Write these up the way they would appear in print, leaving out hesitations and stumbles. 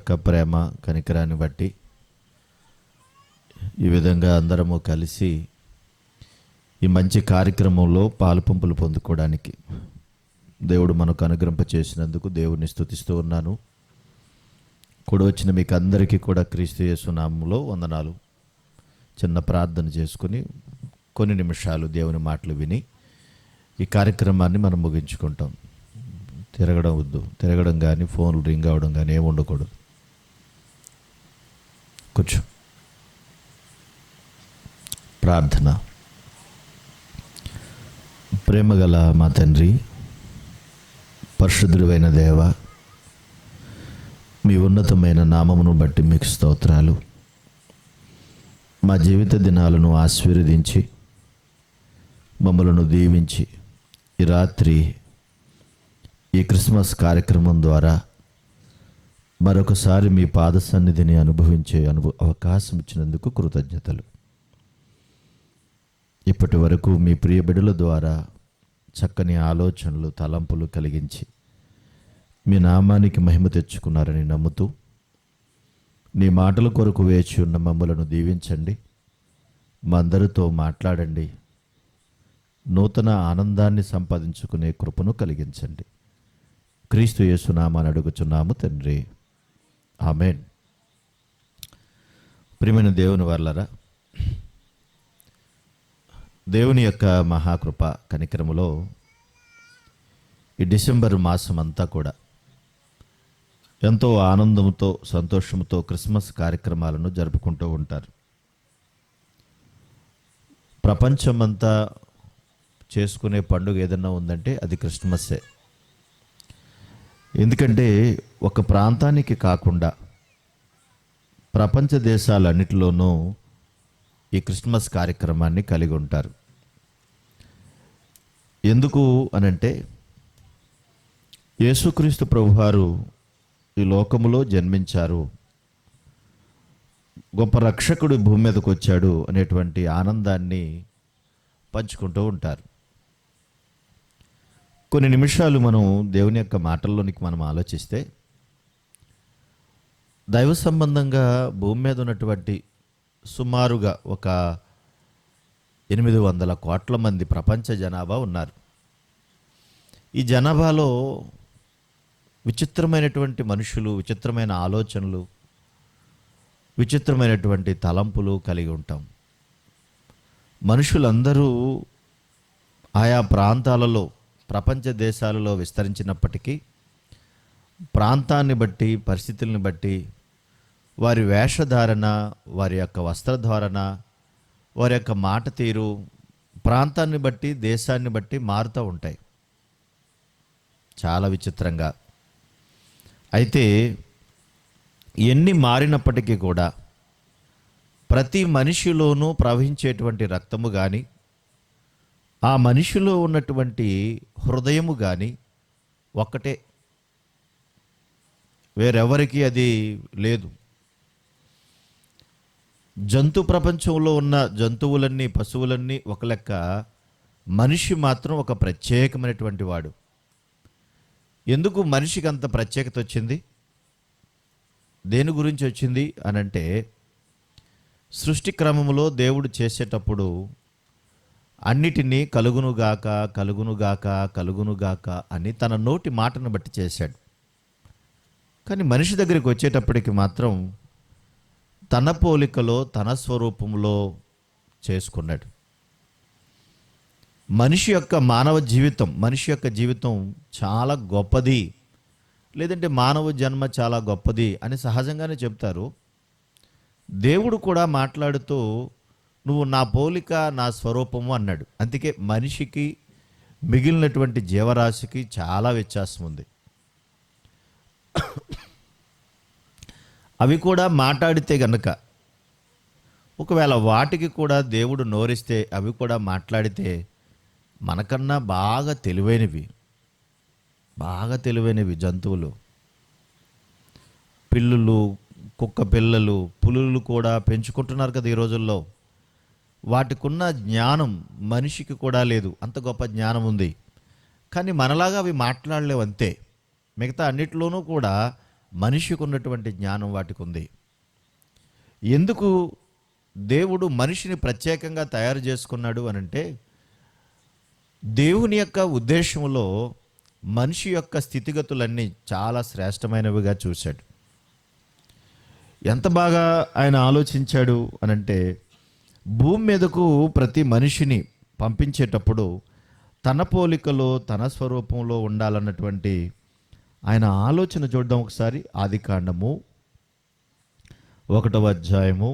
యొక్క ప్రేమ కనికరాన్ని బట్టి ఈ విధంగా అందరము కలిసి ఈ మంచి కార్యక్రమంలో పాలుపంపులు పొందుకోవడానికి దేవుడు మనకు అనుగ్రహింప చేసినందుకు దేవుడిని స్తుతిస్తూ ఉన్నాను. కూడా వచ్చిన మీకు అందరికీ కూడా క్రీస్తు యేసు నామములో వందనాలు. చిన్న ప్రార్థన చేసుకుని కొన్ని నిమిషాలు దేవుని మాటలు విని ఈ కార్యక్రమాన్ని మనం ముగించుకుంటాం. తిరగడం కానీ ఫోన్లు రింగ్ అవ్వడం కానీ ఏమి ఉండకూడదు. కూర్చో. ప్రార్థన. ప్రేమగల మా తండ్రి, పరిశుద్ధుడైన దేవ, మీ ఉన్నతమైన నామమును బట్టి మీకు స్తోత్రాలు. మా జీవిత దినాలను ఆశీర్వదించి మమ్మలను దీవించి ఈ రాత్రి ఈ క్రిస్మస్ కార్యక్రమం ద్వారా మరొకసారి మీ పాద సన్నిధిని అనుభవించే అవకాశం ఇచ్చినందుకు కృతజ్ఞతలు. ఇప్పటి వరకు మీ ప్రియ బిడ్డల ద్వారా చక్కని ఆలోచనలు, తలంపులు కలిగించి మీ నామానికి మహిమ తెచ్చుకున్నారని నమ్ముతూ నీ మాటల కొరకు వేచి ఉన్న మమ్మలను దీవించండి. మా అందరితో మాట్లాడండి. నూతన ఆనందాన్ని సంపాదించుకునే కృపను కలిగించండి. క్రీస్తు యేసు నామాన్ని అడుగుచున్నాము తండ్రి, ఆమేన్. ప్రియమైన దేవుని వర్లరా, దేవుని యొక్క మహాకృప కనికరములో ఈ డిసెంబర్ మాసం అంతా కూడా ఎంతో ఆనందంతో సంతోషంతో క్రిస్మస్ కార్యక్రమాలను జరుపుకుంటూ ఉంటారు. ప్రపంచమంతా చేసుకునే పండుగ ఏదన్నా ఉందంటే అది క్రిస్మస్సే. ఎందుకంటే ఒక ప్రాంతానికి కాకుండా ప్రపంచ దేశాలన్నిటిలోనూ ఈ క్రిస్మస్ కార్యక్రమాన్ని కలిగి ఉంటారు. ఎందుకు అనంటే యేసుక్రీస్తు ప్రభువారు ఈ లోకములో జన్మించారు, గొప్ప రక్షకుడు భూమి మీదకు వచ్చాడు అనేటువంటి ఆనందాన్ని పంచుకుంటూ ఉంటారు. కొన్ని నిమిషాలు మనం దేవుని యొక్క మాటల్లోనికి మనం ఆలోచిస్తే, దైవ సంబంధంగా భూమి మీద ఉన్నటువంటి సుమారుగా ఒక 800 కోట్ల మంది ప్రపంచ జనాభా ఉన్నారు. ఈ జనాభాలో విచిత్రమైనటువంటి మనుషులు, విచిత్రమైన ఆలోచనలు, విచిత్రమైనటువంటి తలంపులు కలిగి ఉంటాం. మనుషులందరూ ఆయా ప్రాంతాలలో, ప్రపంచ దేశాలలో విస్తరించినప్పటికీ ప్రాంతాన్ని బట్టి, పరిస్థితుల్ని బట్టి వారి వేషధారణ, వారి యొక్క వస్త్రధారణ, వారి యొక్క మాట తీరు ప్రాంతాన్ని బట్టి, దేశాన్ని బట్టి మారుతూ ఉంటాయి చాలా విచిత్రంగా. అయితే ఎన్ని మారినప్పటికీ కూడా ప్రతి మనిషిలోనూ ప్రవహించేటువంటి రక్తము కానీ, ఆ మనిషిలో ఉన్నటువంటి హృదయము కానీ ఒక్కటే, వేరెవరికి అది లేదు. జంతు ప్రపంచంలో ఉన్న జంతువులన్నీ, పశువులన్నీ ఒక లెక్క, మనిషి మాత్రం ఒక ప్రత్యేకమైనటువంటి వాడు. ఎందుకు మనిషికి అంత ప్రత్యేకత వచ్చింది? దేని గురించి వచ్చింది అనంటే, సృష్టి క్రమంలో దేవుడు చేసేటప్పుడు అన్నిటినీ కలుగునుగాక, కలుగునుగాక, కలుగునుగాక అని తన నోటి మాటను బట్టి చేశాడు. కానీ మనిషి దగ్గరికి వచ్చేటప్పటికి మాత్రం తన పోలికలో, తన స్వరూపంలో చేసుకున్నాడు. మనిషి యొక్క మానవ జీవితం, మనిషి యొక్క జీవితం చాలా గొప్పది, లేదంటే మానవ జన్మ చాలా గొప్పది అని సహజంగానే చెప్తారు. దేవుడు కూడా మాట్లాడుతూ నువ్వు నా పోలిక, నా స్వరూపము అన్నాడు. అందుకే మనిషికి మిగిలినటువంటి జీవరాశికి చాలా వ్యత్యాసం ఉంది. అవి కూడా మాట్లాడితే గనక, ఒకవేళ వాటికి కూడా దేవుడు నోరిస్తే అవి కూడా మాట్లాడితే మనకన్నా బాగా తెలివైనవి జంతువులు. పిల్లులు, కుక్క పిల్లలు, పులులు కూడా పెంచుకుంటున్నారు కదా ఈ రోజుల్లో. వాటికున్న జ్ఞానం మనిషికి కూడా లేదు, అంత గొప్ప జ్ఞానం ఉంది. కానీ మనలాగా అవి మాట్లాడలేవు అంతే. మిగతా అన్నిటిలోనూ కూడా మనిషికి ఉన్నటువంటి జ్ఞానం వాటికి ఉంది. ఎందుకు దేవుడు మనిషిని ప్రత్యేకంగా తయారు చేసుకున్నాడు అనంటే, దేవుని యొక్క ఉద్దేశంలో మనిషి యొక్క స్థితిగతులన్నీ చాలా శ్రేష్టమైనవిగా చూశాడు. ఎంత బాగా ఆయన ఆలోచించాడు అనంటే, భూమి మీదకు ప్రతి మనిషిని పంపించేటప్పుడు తన పోలికలో తన స్వరూపంలో ఉండాలన్నటువంటి ఆయన ఆలోచన చూద్దాం ఒకసారి. ఆదికాండము 1వ అధ్యాయము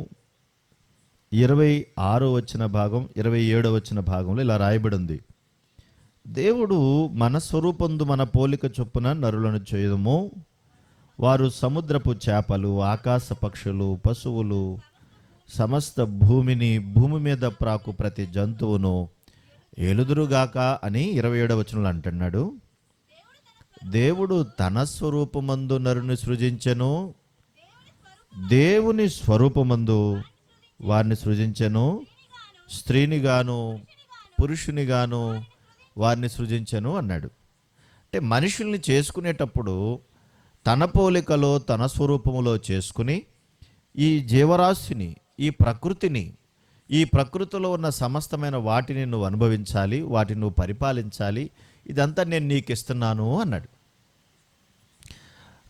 26వ భాగం 27వ భాగంలో ఇలా రాయబడి ఉంది. దేవుడు మన స్వరూపందు మన పోలిక చొప్పున నరులను చేయదము, వారు సముద్రపు చేపలు, ఆకాశ పక్షులు, పశువులు, సమస్త భూమి మీద ప్రాకు ప్రతి జంతువును ఏలుదురుగాక అని 27వ అంటున్నాడు. దేవుడు తన స్వరూపమందు నరుని సృజించెను, దేవుని స్వరూపమందు వారిని సృజించెను, స్త్రీనిగాను పురుషునిగాను వారిని సృజించెను అన్నాడు. అంటే మనుషుల్ని చేసుకునేటప్పుడు తన పోలికలో తన స్వరూపములో చేసుకుని ఈ జీవరాశిని, ఈ ప్రకృతిని, ఈ ప్రకృతిలో ఉన్న సమస్తమైన వాటిని నువ్వు అనుభవించాలి, వాటిని నువ్వు పరిపాలించాలి, ఇదంతా నేను నీకు ఇస్తున్నాను అన్నాడు.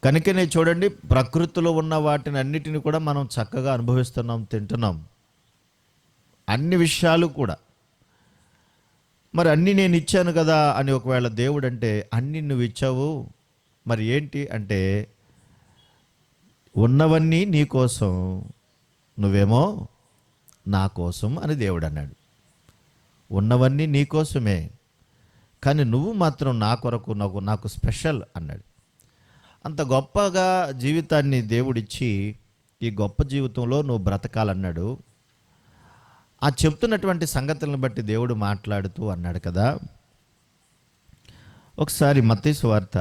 కనుకనే చూడండి, ప్రకృతిలో ఉన్న వాటిని అన్నిటిని కూడా మనం చక్కగా అనుభవిస్తున్నాం, తింటున్నాం, అన్ని విషయాలు కూడా. మరి అన్నీ నేను ఇచ్చాను కదా అని ఒకవేళ దేవుడు అంటే, అన్నీ నువ్వు ఇచ్చావు, మరి ఏంటి అంటే, ఉన్నవన్నీ నీ కోసం, నువ్వేమో నా కోసం అని దేవుడు అన్నాడు. ఉన్నవన్నీ నీ కోసమే, కానీ నువ్వు మాత్రం నా కొరకు, నాకు స్పెషల్ అన్నాడు. అంత గొప్పగా జీవితాన్ని దేవుడిచ్చి ఈ గొప్ప జీవితంలో నువ్వు బ్రతకాలన్నాడు. ఆ చెప్తున్నటువంటి సంగతులను బట్టి దేవుడు మాట్లాడుతూ అన్నాడు కదా. ఒకసారి మత్తయి సువార్త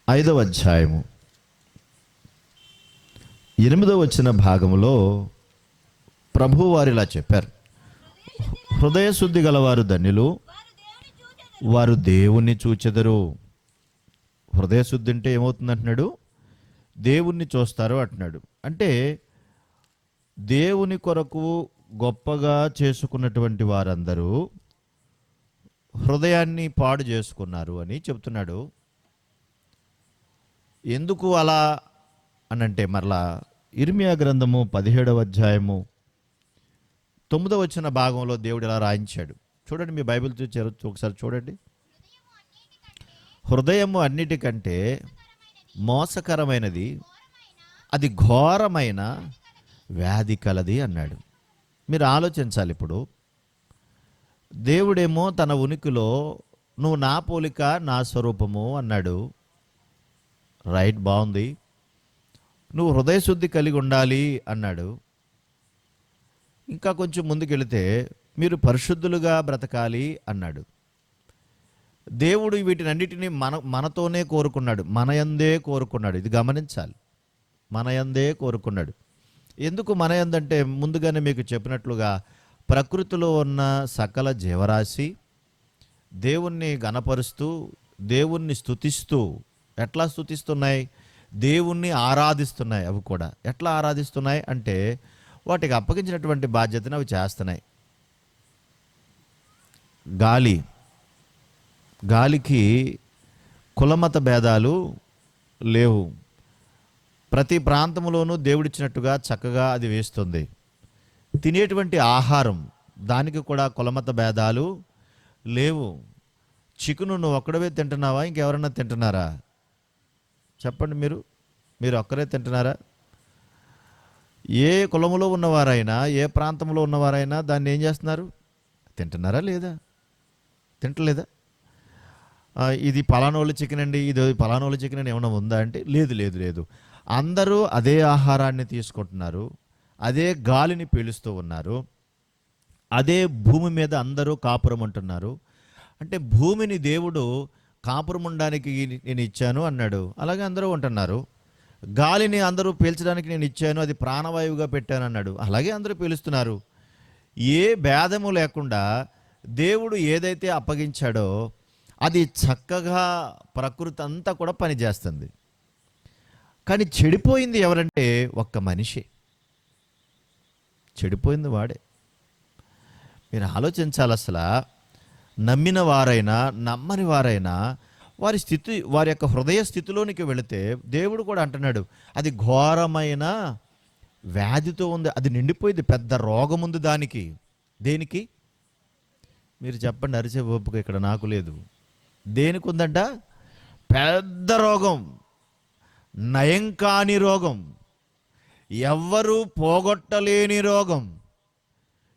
5వ అధ్యాయము 8వ భాగంలో ప్రభువు వారు ఇలా చెప్పారు, హృదయ శుద్ధి గలవారు ధన్యులు, వారు దేవుణ్ణి చూచెదరు. హృదయ శుద్ధి అంటే ఏమవుతుంది అంటున్నాడు, దేవుణ్ణి చూస్తారు అంటున్నాడు. అంటే దేవుని కొరకు గొప్పగా చేసుకున్నటువంటి వారందరూ హృదయాన్ని పాడు చేసుకున్నారు అని చెప్తున్నాడు. ఎందుకు అలా అనంటే, మరలా ఇర్మియా గ్రంథము 17వ అధ్యాయము 9వ భాగంలో దేవుడు ఇలా రాయించాడు. చూడండి, మీ బైబిల్ చూసి ఒకసారి చూడండి. హృదయము అన్నిటికంటే మోసకరమైనది, అది ఘోరమైన వ్యాధి కలది అన్నాడు. మీరు ఆలోచించాలి. ఇప్పుడు దేవుడేమో తన ఉనికిలో నువ్వు నా పోలిక నా స్వరూపము అన్నాడు. రైట్, బాగుంది. నువ్వు హృదయశుద్ధి కలిగి ఉండాలి అన్నాడు. ఇంకా కొంచెం ముందుకెళితే మీరు పరిశుద్ధులుగా బ్రతకాలి అన్నాడు. దేవుడు వీటినన్నిటినీ మనతోనే కోరుకున్నాడు, మన యందే కోరుకున్నాడు. ఇది గమనించాలి, మన యందే కోరుకున్నాడు. ఎందుకు మన యందంటే, ముందుగానే మీకు చెప్పినట్లుగా ప్రకృతిలో ఉన్న సకల జీవరాశి దేవుణ్ణి గణపరుస్తూ, దేవుణ్ణి స్తుతిస్తూ, ఎట్లా స్తుతిస్తున్నాయి, దేవుణ్ణి ఆరాధిస్తున్నాయి. అవి కూడా ఎట్లా ఆరాధిస్తున్నాయి అంటే, వాటికి అప్పగించినటువంటి బాధ్యతను అవి చేస్తున్నాయి. గాలికి కులమత భేదాలు లేవు. ప్రతి ప్రాంతంలోనూ దేవుడిచ్చినట్టుగా చక్కగా అది వేస్తుంది. తినేటువంటి ఆహారం, దానికి కూడా కులమత భేదాలు లేవు. చికెను నువ్వు ఒక్కడవే తింటున్నావా, ఇంకెవరన్నా తింటున్నారా? చెప్పండి, మీరు ఒక్కరే తింటున్నారా? ఏ కులములో ఉన్నవారైనా, ఏ ప్రాంతంలో ఉన్నవారైనా దాన్ని ఏం చేస్తున్నారు? తింటున్నారా లేదా? తింటలేదా? ఇది పలానోళ్ళ చికెన్ అండి, ఇది పలానోళ్ళ చికెన్ అని ఏమైనా ఉందా అంటే, లేదు. అందరూ అదే ఆహారాన్ని తీసుకుంటున్నారు, అదే గాలిని పీలుస్తూ ఉన్నారు, అదే భూమి మీద అందరూ కాపురం అంటున్నారు. అంటే భూమిని దేవుడు కాపురం ఉండడానికి నేను ఇచ్చాను అన్నాడు, అలాగే అందరూ ఉంటున్నారు. గాలిని అందరూ పీల్చడానికి నేను ఇచ్చాను, అది ప్రాణవాయువుగా పెట్టాను అన్నాడు, అలాగే అందరూ పీలుస్తున్నారు. ఏ భేదము లేకుండా దేవుడు ఏదైతే అప్పగించాడో అది చక్కగా ప్రకృతి అంతా కూడా పనిచేస్తుంది. కానీ చెడిపోయింది ఎవరంటే ఒక్క మనిషి. చెడిపోయింది వాడే. మీరు ఆలోచించాలి. అసలు నమ్మిన వారైనా నమ్మని వారైనా వారి స్థితి, వారి యొక్క హృదయ స్థితిలోనికి వెళితే దేవుడు కూడా అంటున్నాడు, అది ఘోరమైన వ్యాధితో ఉంది, అది నిండిపోయింది, పెద్ద రోగం ఉంది దానికి. దేనికి? మీరు చెప్పండి. అరిచే ఓపిక ఇక్కడ నాకు లేదు. దేనికి ఉందంట? పెద్ద రోగం, నయం కాని రోగం, ఎవ్వరూ పోగొట్టలేని రోగం,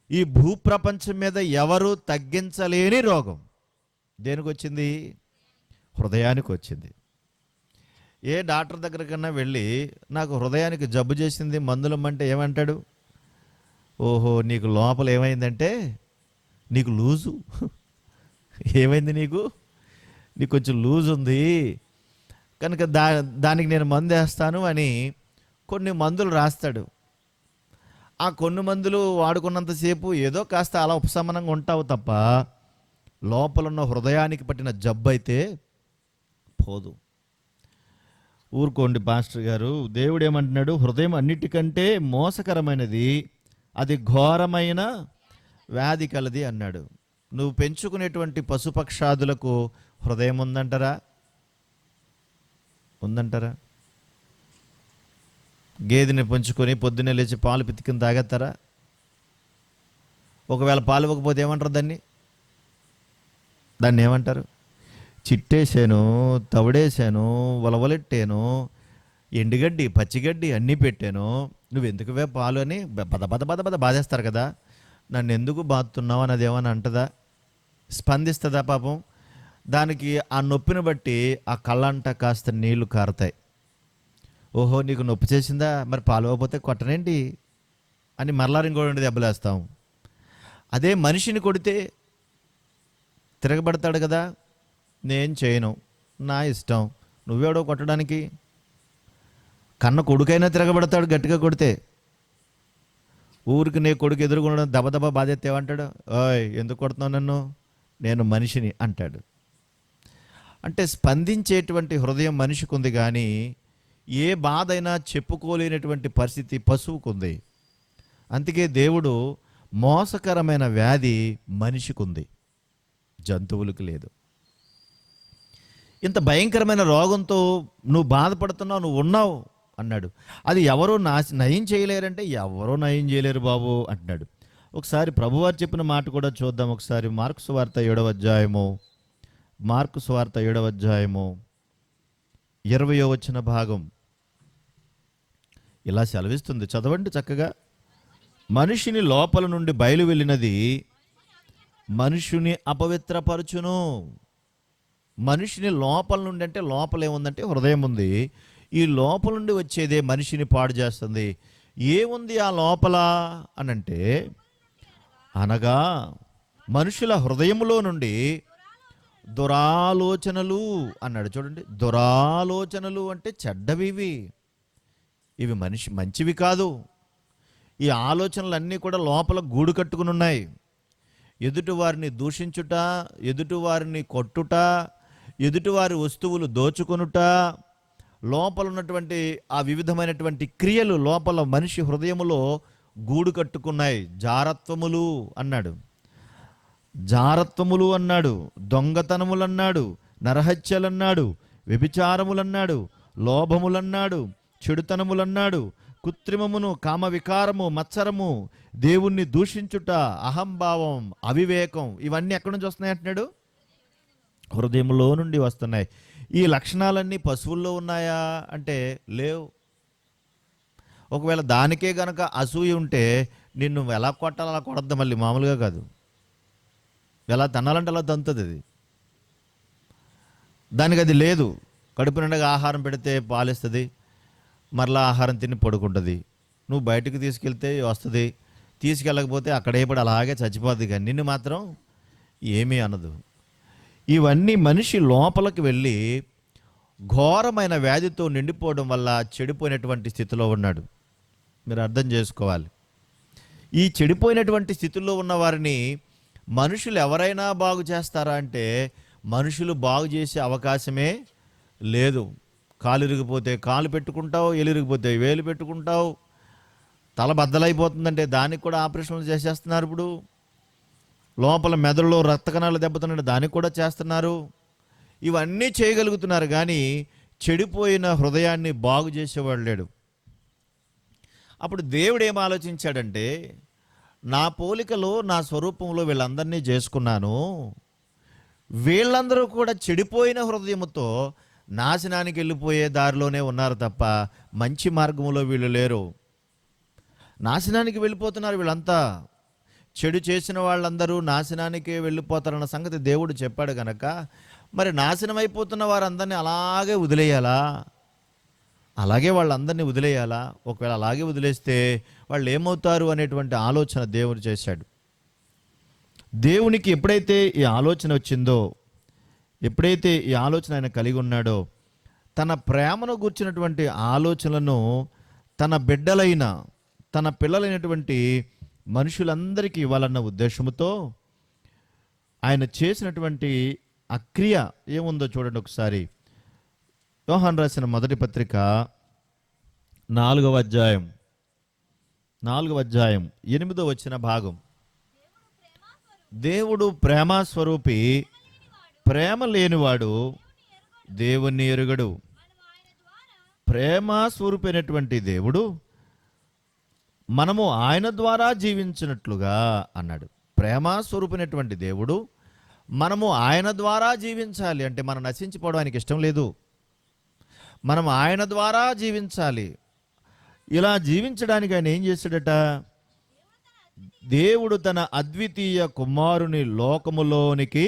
ఈ భూప్రపంచం మీద ఎవరూ తగ్గించలేని రోగం. దేనికి వచ్చింది? హృదయానికి వచ్చింది. ఏ డాక్టర్ దగ్గరకన్నా వెళ్ళి నాకు హృదయానికి జబ్బు చేసింది మందులమ్మంటే ఏమంటాడు? ఓహో, నీకు లోపల ఏమైందంటే నీకు లూజు. ఏమైంది? నీకు కొంచెం లూజ్ ఉంది కనుక దానికి నేను మందు వేస్తాను అని కొన్ని మందులు రాస్తాడు. ఆ కొన్ని మందులు వాడుకున్నంతసేపు ఏదో కాస్త అలా ఉపశమనంగా ఉంటావు తప్ప లోపలున్న హృదయానికి పట్టిన జబ్బు అయితే పోదు. ఊరుకోండి పాస్టర్ గారు, దేవుడు ఏమంటున్నాడు? హృదయం అన్నిటికంటే మోసకరమైనది, అది ఘోరమైన వ్యాధి కలది అన్నాడు. నువ్వు పెంచుకునేటువంటి పశుపక్షాదులకు హృదయం ఉందంటారా? ఉందంటారా? గేదెని పెంచుకొని పొద్దున్నే లేచి పాలు పితికిని తాగేస్తారా? ఒకవేళ పాలు ఇవ్వకపోతే ఏమంటారు దాన్ని ఏమంటారు? చిట్టేసాను, తవుడేసాను, వలవలెట్టాను, ఎండుగడ్డి పచ్చిగడ్డి అన్నీ పెట్టాను, నువ్వెందుకువే పాలు అని బద బద బద బద బాధేస్తారు కదా. నన్ను ఎందుకు బాధుతున్నావు అని అదేమని అంటదా? స్పందిస్తుందా? పాపం దానికి ఆ నొప్పిని బట్టి ఆ కళ్ళంట కాస్త నీళ్లు కారుతాయి. ఓహో, నీకు నొప్పి చేసిందా, మరి పాలు ఇవ్వకపోతే కొట్టనేంటి అని మరలా ఇంకోటి దెబ్బలేస్తాం. అదే మనిషిని కొడితే తిరగబడతాడు కదా, నేను చేయను, నా ఇష్టం, నువ్వెవడో కొట్టడానికి. కన్న కొడుకైనా తిరగబడతాడు గట్టిగా కొడితే. ఊరికి నీ కొడుకు ఎదురుకుండా దబదబ బాధెత్తేవంటాడు, ఓయ్ ఎందుకు కొడుతున్నావు నన్ను, నేను మనిషిని అంటాడు. అంటే స్పందించేటువంటి హృదయం మనిషికి ఉంది, కానీ ఏ బాధ అయినా చెప్పుకోలేనటువంటి పరిస్థితి పశువుకు ఉంది. అందుకే దేవుడు మోసకరమైన వ్యాధి మనిషికి ఉంది, జంతువులకు లేదు. ఇంత భయంకరమైన రోగంతో నువ్వు బాధపడుతున్నావు, నువ్వు ఉన్నావు అన్నాడు. అది ఎవరో నయం చేయలేరంటే ఎవరో నయం చేయలేరు బాబు అంటున్నాడు. ఒకసారి ప్రభువారు చెప్పిన మాట కూడా చూద్దాం. ఒకసారి మార్కు సువార్త 7వ అధ్యాయము, మార్కు సువార్త 7వ అధ్యాయము 20వ వచన భాగం ఇలా సెలవిస్తుంది. చదవండి చక్కగా. మనిషిని లోపల నుండి బయలు వెళ్ళినది మనుషుని అపవిత్రపరచును. మనిషిని లోపల నుండి అంటే లోపల ఏముందంటే హృదయం ఉంది. ఈ లోపల నుండి వచ్చేదే మనిషిని పాడు చేస్తుంది. ఏముంది ఆ లోపల అనంటే, అనగా మనుషుల హృదయములో నుండి దురాలోచనలు అన్నాడు. చూడండి, దురాలోచనలు అంటే చెడ్డవి, ఇవి మంచివి కాదు. ఈ ఆలోచనలన్నీ కూడా లోపల గూడు కట్టుకుని ఉన్నాయి. ఎదుటివారిని దూషించుట, ఎదుటివారిని కొట్టుట, ఎదుటివారి వస్తువులు దోచుకొనుట, లోపల ఉన్నటువంటి ఆ వివిధమైనటువంటి క్రియలు లోపల మనిషి హృదయములో గూడు కట్టుకున్నాయి. జారత్వములు అన్నాడు, జారత్వములు అన్నాడు, దొంగతనములన్నాడు, నరహత్యలన్నాడు, వ్యభిచారములన్నాడు, లోభములన్నాడు, చెడుతనములన్నాడు, కృత్రిమమును, కామ వికారము, మత్సరము, దేవుణ్ణి దూషించుట, అహంభావం, అవివేకం, ఇవన్నీ ఎక్కడి నుంచి వస్తున్నాయి అంటున్నాడు? హృదయంలో నుండి వస్తున్నాయి. ఈ లక్షణాలన్నీ పశువుల్లో ఉన్నాయా అంటే లేవు. ఒకవేళ దానికే గనక అసూయ ఉంటే నిన్ను ఎలా కొట్టాలి అలా కొడద్దు, మళ్ళీ మామూలుగా కాదు. ఎలా తన్నాలంటే అలా తంతుంది అది. దానికి అది లేదు. కడుపు నిండగా ఆహారం పెడితే పాలిస్తుంది, మరలా ఆహారం తిని పడుకుంటుంది. నువ్వు బయటకు తీసుకెళ్తే వస్తుంది, తీసుకెళ్ళకపోతే అక్కడే పడి అలాగే చచ్చిపోద్ది, కానీ నిన్ను మాత్రం ఏమీ అనదు. ఇవన్నీ మనిషి లోపలికి వెళ్ళి ఘోరమైన వ్యాధితో నిండిపోవడం వల్ల చెడిపోయినటువంటి స్థితిలో ఉన్నాడు. మీరు అర్థం చేసుకోవాలి. ఈ చెడిపోయినటువంటి స్థితిలో ఉన్న వారిని మనుషులు ఎవరైనా బాగు చేస్తారా అంటే మనుషులు బాగు చేసే అవకాశమే లేదు. కాలు ఇరిగిపోతే కాలు పెట్టుకుంటావు, ఎలిరిగిపోతే వేలు పెట్టుకుంటావు, తల బద్దలైపోతుందంటే దానికి కూడా ఆపరేషన్లు చేసేస్తున్నారు. ఇప్పుడు లోపల మెదడులో రక్త కణాలు దెబ్బతిన్నట్టు దానికి కూడా చేస్తున్నారు. ఇవన్నీ చేయగలుగుతున్నారు, కానీ చెడిపోయిన హృదయాన్ని బాగు చేసేవాడు లేడు. అప్పుడు దేవుడు ఏం ఆలోచించాడంటే, నా పోలికలో నా స్వరూపంలో వీళ్ళందరినీ చేసుకున్నాను, వీళ్ళందరూ కూడా చెడిపోయిన హృదయముతో నాశనానికి వెళ్ళిపోయే దారిలోనే ఉన్నారు తప్ప మంచి మార్గంలో వీళ్ళు లేరు. నాశనానికి వెళ్ళిపోతున్నారు వీళ్ళంతా. చెడు చేసిన వాళ్ళందరూ నాశనానికే వెళ్ళిపోతారన్న సంగతి దేవుడు చెప్పాడు కనుక, మరి నాశనం అయిపోతున్న వారందరినీ అలాగే వదిలేయాలా? అలాగే వాళ్ళందరినీ వదిలేయాలా? ఒకవేళ అలాగే వదిలేస్తే వాళ్ళు ఏమవుతారు అనేటువంటి ఆలోచన దేవుడు చేశాడు. దేవునికి ఎప్పుడైతే ఈ ఆలోచన వచ్చిందో, ఎప్పుడైతే ఈ ఆలోచన ఆయన కలిగి ఉన్నాడో, తన ప్రేమను గూర్చినటువంటి ఆలోచనలను తన బిడ్డలైన, తన పిల్లలైనటువంటి మనుషులందరికీ ఇవ్వాలన్న ఉద్దేశంతో ఆయన చేసినటువంటి ఆ క్రియ ఏముందో చూడండి ఒకసారి. యోహాను రాసిన మొదటి పత్రిక 4వ అధ్యాయం 8వ వచన భాగం. దేవుడు ప్రేమస్వరూపి, ప్రేమ లేనివాడు దేవుణ్ణి ఎరుగడు. ప్రేమస్వరూపైనటువంటి దేవుడు మనము ఆయన ద్వారా జీవించినట్లుగా అన్నాడు. ప్రేమస్వరూపమైనటువంటి దేవుడు మనము ఆయన ద్వారా జీవించాలి అంటే మనం నశించిపోవడానికి ఇష్టం లేదు. మనం ఆయన ద్వారా జీవించాలి. ఇలా జీవించడానికి ఆయన ఏం చేశాడట? దేవుడు తన అద్వితీయ కుమారుని లోకములోనికి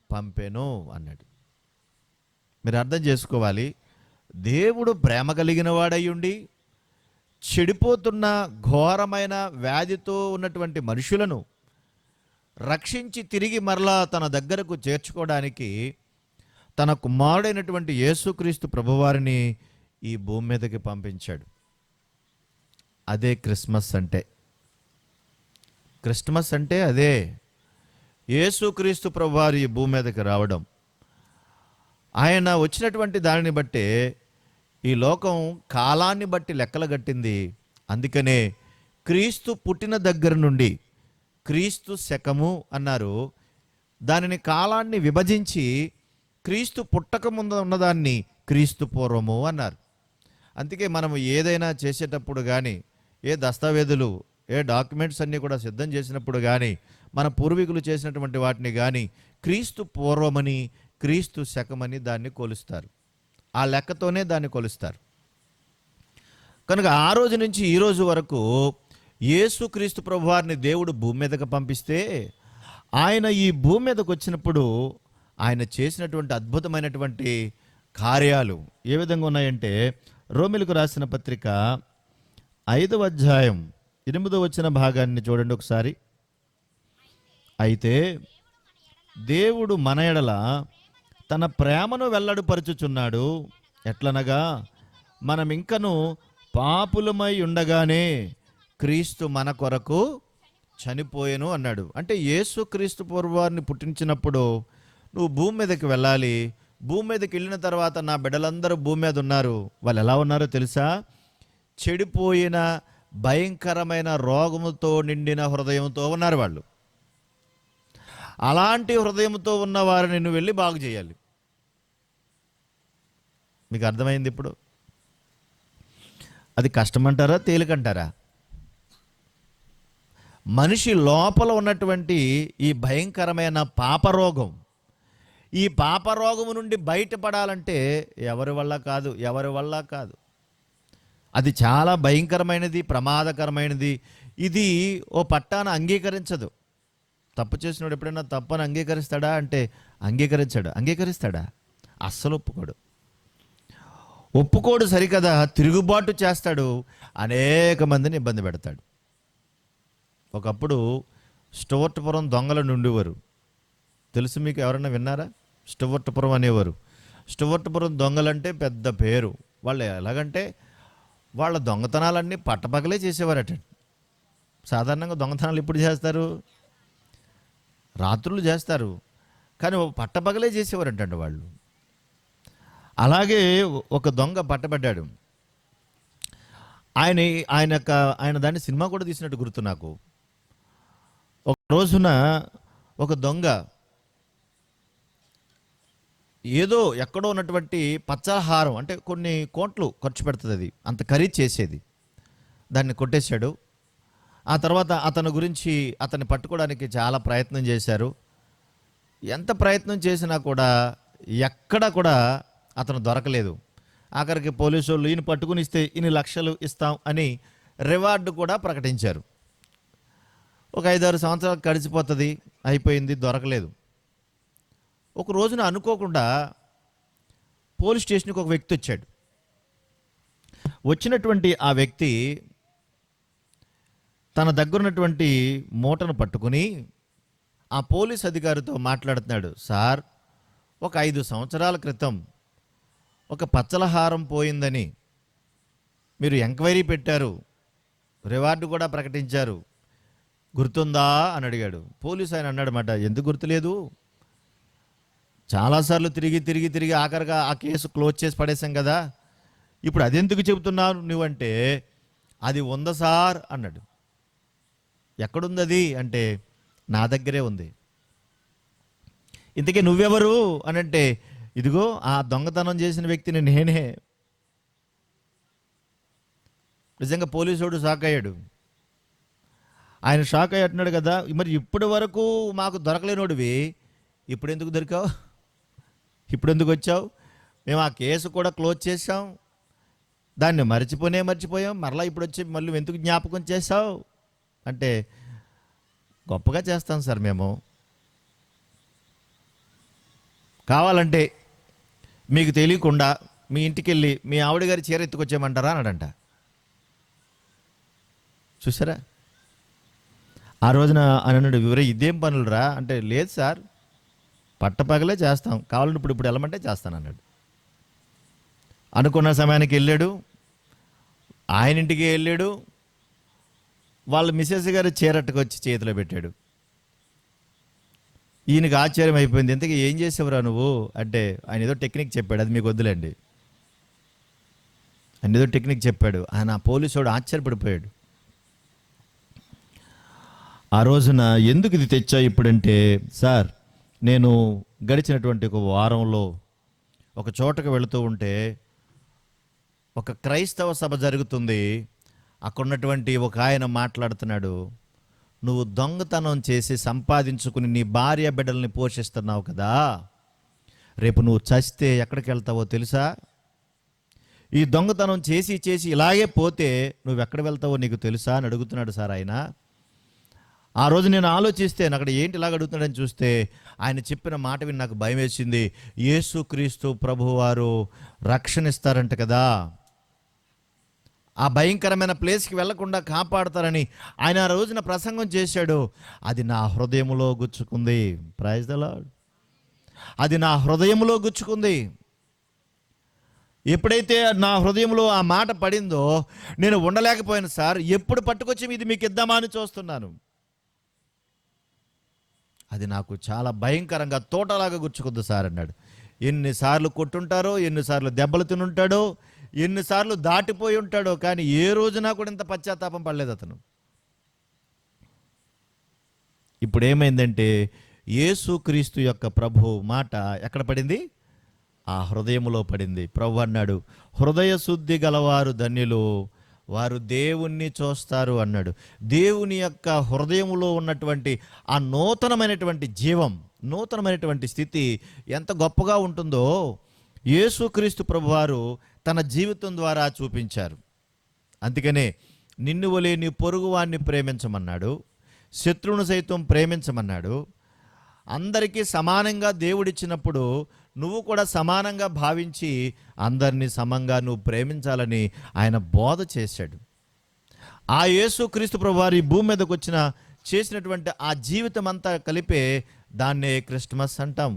పంపెను అన్నాడు. మీరు అర్థం చేసుకోవాలి, దేవుడు ప్రేమ కలిగిన వాడయ్యుండి చెడిపోతున్న ఘోరమైన వ్యాధితో ఉన్నటువంటి మనుషులను రక్షించి తిరిగి మరలా తన దగ్గరకు చేర్చుకోవడానికి తన కుమారుడైనటువంటి యేసుక్రీస్తు ప్రభువారిని ఈ భూమి మీదకి పంపించాడు. అదే క్రిస్మస్ అంటే. క్రిస్మస్ అంటే అదే. యేసుక్రీస్తు ప్రభువారు ఈ భూమి మీదకి రావడం, ఆయన వచ్చినటువంటి దానిని బట్టే ఈ లోకం కాలాన్ని బట్టి లెక్కలు గట్టింది. అందుకనే క్రీస్తు పుట్టిన దగ్గర నుండి క్రీస్తు శకము అన్నారు. దానిని కాలాన్ని విభజించి క్రీస్తు పుట్టక ముందు ఉన్నదాన్ని క్రీస్తు పూర్వము అన్నారు. అందుకే మనం ఏదైనా చేసేటప్పుడు కానీ, ఏ దస్తావేజులు, ఏ డాక్యుమెంట్స్ అన్నీ కూడా సిద్ధం చేసినప్పుడు కానీ, మన పూర్వీకులు చేసినటువంటి వాటిని కానీ క్రీస్తు పూర్వమని, క్రీస్తు శకమని దాన్ని కొలుస్తారు. ఆ లెక్కతోనే దాన్ని కొలుస్తారు. కనుక ఆ రోజు నుంచి ఈ రోజు వరకు యేసుక్రీస్తు ప్రభువారిని దేవుడు భూమి మీదకు పంపిస్తే, ఆయన ఈ భూమి మీదకు వచ్చినప్పుడు ఆయన చేసినటువంటి అద్భుతమైనటువంటి కార్యాలు ఏ విధంగా ఉన్నాయంటే, రోమిలకు రాసిన పత్రిక 5వ అధ్యాయం 8వ వచన భాగాన్ని చూడండి ఒకసారి. అయితే దేవుడు మన ఎడల తన ప్రేమను వెల్లడిపరుచుచున్నాడు. ఎట్లనగా, మనం ఇంకను పాపులమై ఉండగానే క్రీస్తు మన కొరకు చనిపోయెను అన్నాడు. అంటే యేసు క్రీస్తు పూర్వాన్ని పుట్టించినప్పుడు నువ్వు భూమి మీదకి వెళ్ళాలి. భూమి మీదకి వెళ్ళిన తర్వాత నా బిడ్డలందరూ భూమి మీద ఉన్నారు. వాళ్ళు ఎలా ఉన్నారో తెలుసా? చెడిపోయిన భయంకరమైన రోగముతో నిండిన హృదయంతో ఉన్నారు వాళ్ళు. అలాంటి హృదయంతో ఉన్న వారిని నువ్వు వెళ్ళి బాగు చేయాలి. మీకు అర్థమైంది ఇప్పుడు? అది కష్టమంటారా, తేలికంటారా? మనిషి లోపల ఉన్నటువంటి ఈ భయంకరమైన పాపరోగం, ఈ పాపరోగము నుండి బయటపడాలంటే ఎవరి వల్ల కాదు. అది చాలా భయంకరమైనది, ప్రమాదకరమైనది. ఇది ఓ పట్టాన అంగీకరించదు. తప్పు చేసినోడు ఎప్పుడైనా తప్పని అంగీకరిస్తాడా అంటే అంగీకరిస్తాడా? అస్సలు ఒప్పుకోడు సరికదా, తిరుగుబాటు చేస్తాడు, అనేక మందిని ఇబ్బంది పెడతాడు. ఒకప్పుడు స్టువర్ట్పురం దొంగలు ఉండేవారు. తెలుసు మీకు? ఎవరైనా విన్నారా? స్టువర్ట్పురం అనేవారు. స్టువర్ట్పురం దొంగలంటే పెద్ద పేరు. వాళ్ళు ఎలాగంటే వాళ్ళ దొంగతనాలన్నీ పట్టపగలే చేసేవారట. సాధారణంగా దొంగతనాలు ఎప్పుడు చేస్తారు? రాత్రులు చేస్తారు. కానీ పట్టపగలే చేసేవారంటండి వాళ్ళు. అలాగే ఒక దొంగ పట్టబడ్డాడు. ఆయన ఆయన ఆయన దాన్ని సినిమా కూడా తీసినట్టు గుర్తు నాకు. ఒక రోజున ఒక దొంగ ఏదో ఎక్కడో ఉన్నటువంటి పచ్చహారం, అంటే కొన్ని కోట్లు ఖర్చు పెడుతుంది, అది అంత ఖరీదు చేసేది, దాన్ని కొట్టేశాడు. ఆ తర్వాత అతని గురించి అతన్ని పట్టుకోవడానికి చాలా ప్రయత్నం చేశారు. ఎంత ప్రయత్నం చేసినా కూడా ఎక్కడ కూడా అతను దొరకలేదు. ఆఖరికి పోలీసు వాళ్ళు ఈయన పట్టుకుని ఇస్తే ఇన్ని లక్షలు ఇస్తాం అని రివార్డు కూడా ప్రకటించారు. ఒక 5-6 సంవత్సరాలు గడిచిపోతుంది, అయిపోయింది, దొరకలేదు. ఒక రోజున అనుకోకుండా పోలీస్ స్టేషన్కి ఒక వ్యక్తి వచ్చాడు. వచ్చినటువంటి ఆ వ్యక్తి తన దగ్గరున్నటువంటి మూటను పట్టుకుని ఆ పోలీస్ అధికారితో మాట్లాడుతున్నాడు. సార్, ఒక 5 సంవత్సరాల క్రితం ఒక పచ్చలహారం పోయిందని మీరు ఎంక్వైరీ పెట్టారు, రివార్డు కూడా ప్రకటించారు, గుర్తుందా అని అడిగాడు. పోలీసు ఆయన అన్నాడన్నమాట, ఎందుకు గుర్తులేదు, చాలాసార్లు తిరిగి తిరిగి తిరిగి ఆఖరిగా ఆ కేసు క్లోజ్ చేసి పడేశాం కదా, ఇప్పుడు అదెందుకు చెబుతున్నావు నువ్వంటే, అది ఉందా సార్ అన్నాడు. ఎక్కడుంది అది అంటే, నా దగ్గరే ఉంది. ఇంతకీ నువ్వెవరు అని అంటే, ఇదిగో ఆ దొంగతనం చేసిన వ్యక్తిని నేనే. నిజంగా పోలీసుడు షాక్ అయ్యాడు. ఆయన షాక్ అయ్యాడు కదా, మరి ఇప్పటి వరకు మాకు దొరకలేనోడివి, ఇప్పుడు ఎందుకు దొరికావు, ఇప్పుడు ఎందుకు వచ్చావు, మేము ఆ కేసు కూడా క్లోజ్ చేసాం, దాన్ని మర్చిపోయాం, మరలా ఇప్పుడు వచ్చి మళ్ళీ ఎందుకు జ్ఞాపకం చేసావు అంటే, గొప్పగా చేస్తాం సార్ మేము, కావాలంటే మీకు తెలియకుండా మీ ఇంటికి వెళ్ళి మీ ఆవిడ గారి చీర ఎత్తుకొచ్చేయమంటారా అన్నాడంట. చూసారా, ఆ రోజున అన్నాడు, వివరే ఇదేం పనులురా అంటే, లేదు సార్ పట్టపగలే చేస్తాం, కావాలంటే ఇప్పుడు వెళ్ళమంటే చేస్తాను అన్నాడు. అనుకున్న సమయానికి వెళ్ళాడు, ఆయన ఇంటికి వెళ్ళాడు, వాళ్ళ మిసెస్ గారు చీరట్టుకు వచ్చి చేతిలో పెట్టాడు. ఈయనకి ఆశ్చర్యం అయిపోయింది, ఇంతకీ ఏం చేసేవరా నువ్వు అంటే, ఆయన ఏదో టెక్నిక్ చెప్పాడు, అది మీకు వద్దులేండి, ఆయన ఏదో టెక్నిక్ చెప్పాడు. ఆయన పోలీసుడు ఆశ్చర్యపడిపోయాడు. ఆ రోజున ఎందుకు ఇది తెచ్చా ఇప్పుడంటే, సార్ నేను గడిచినటువంటి ఒక వారంలో ఒక చోటకు వెళుతూ ఉంటే ఒక క్రైస్తవ సభ జరుగుతుంది, అక్కడ ఉన్నటువంటి ఒక ఆయన మాట్లాడుతున్నాడు, నువ్వు దొంగతనం చేసి సంపాదించుకుని నీ భార్య బిడ్డల్ని పోషిస్తున్నావు కదా, రేపు నువ్వు చస్తే ఎక్కడికి వెళ్తావో తెలుసా, ఈ దొంగతనం చేసి చేసి ఇలాగే పోతే నువ్వు ఎక్కడ వెళ్తావో నీకు తెలుసా అని అడుగుతున్నాడు సార్ ఆయన. ఆ రోజు నేను ఆలోచిస్తే అక్కడ ఏంటి ఇలాగ అడుగుతున్నాడని చూస్తే ఆయన చెప్పిన మాట విని నాకు భయం వేసింది. యేసుక్రీస్తు ప్రభువారు రక్షణ ఇస్తారంట కదా, ఆ భయంకరమైన ప్లేస్కి వెళ్లకుండా కాపాడతారని ఆయన ఆ రోజున ప్రసంగం చేశాడు. అది నా హృదయంలో గుచ్చుకుంది. Praise the lord. అది నా హృదయంలో గుచ్చుకుంది. ఎప్పుడైతే నా హృదయంలో ఆ మాట పడిందో నేను ఉండలేకపోయాను సార్, ఎప్పుడు పట్టుకొచ్చి ఇది మీకు ఇద్దామా అని చూస్తున్నాను. అది నాకు చాలా భయంకరంగా తోటలాగా గుచ్చుకుంది సార్ అన్నాడు. ఎన్నిసార్లు కొట్టుంటారో, ఎన్నిసార్లు దెబ్బలు తినుంటాడో, ఎన్నిసార్లు దాటిపోయి ఉంటాడో, కానీ ఏ రోజున కూడా ఇంత పశ్చాత్తాపం పడలేదు అతను. ఇప్పుడు ఏమైందంటే యేసుక్రీస్తు యొక్క ప్రభు మాట ఎక్కడ పడింది, ఆ హృదయంలో పడింది. ప్రభు అన్నాడు, హృదయ శుద్ధి గలవారు ధన్యులు, వారు దేవుణ్ణి చూస్తారు అన్నాడు. దేవుని యొక్క హృదయంలో ఉన్నటువంటి ఆ నూతనమైనటువంటి జీవం, నూతనమైనటువంటి స్థితి ఎంత గొప్పగా ఉంటుందో యేసుక్రీస్తు ప్రభువారు తన జీవితం ద్వారా చూపించారు. అందుకనే నిన్ను వలె నీ పొరుగువాన్ని ప్రేమించమన్నాడు, శత్రువును సైతం ప్రేమించమన్నాడు. అందరికీ సమానంగా దేవుడిచ్చినప్పుడు నువ్వు కూడా సమానంగా భావించి అందరినీ సమంగా నువ్వు ప్రేమించాలని ఆయన బోధ చేశాడు. ఆ యేసుక్రీస్తు ప్రభువారు ఈ భూమి మీదకి చేసినటువంటి ఆ జీవితం అంతా కలిపే దాన్నే క్రిస్మస్ అంటాం.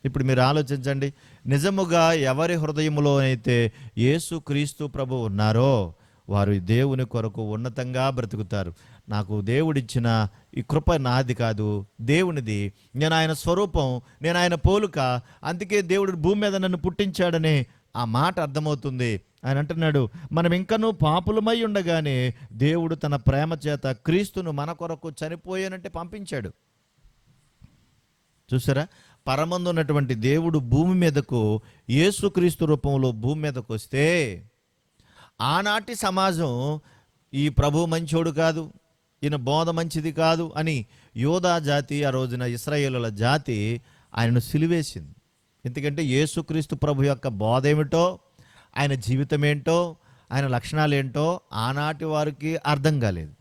ఇప్పుడు మీరు ఆలోచించండి, నిజముగా ఎవరి హృదయంలో అయితే యేసుక్రీస్తు ప్రభు ఉన్నారో వారు దేవుని కొరకు ఉన్నతంగా బ్రతుకుతారు. నాకు దేవుడిచ్చిన ఈ కృప నాది కాదు, దేవునిది. నేను ఆయన స్వరూపం, నేను ఆయన పోలుక, అందుకే దేవుడు భూమి మీద నన్ను పుట్టించాడనే ఆ మాట అర్థమవుతుంది. ఆయన అంటున్నాడు, మనం ఇంకనూ పాపులమై ఉండగానే దేవుడు తన ప్రేమ చేత క్రీస్తును మన కొరకు చనిపోయానంటే పంపించాడు. చూసారా, పరమందు ఉన్నటువంటి దేవుడు భూమి మీదకు యేసుక్రీస్తు రూపంలో భూమి మీదకు వస్తే, ఆనాటి సమాజం ఈ ప్రభు మంచోడు కాదు, ఈయన బోధ మంచిది కాదు అని యోధా జాతి, ఆ రోజున ఇశ్రాయేలుల జాతి ఆయనను సిలువేసింది. ఎందుకంటే యేసుక్రీస్తు ప్రభు యొక్క బోధ ఏమిటో, ఆయన జీవితం ఏంటో, ఆయన లక్షణాలు ఏంటో ఆనాటి వారికి అర్థం కాలేదు.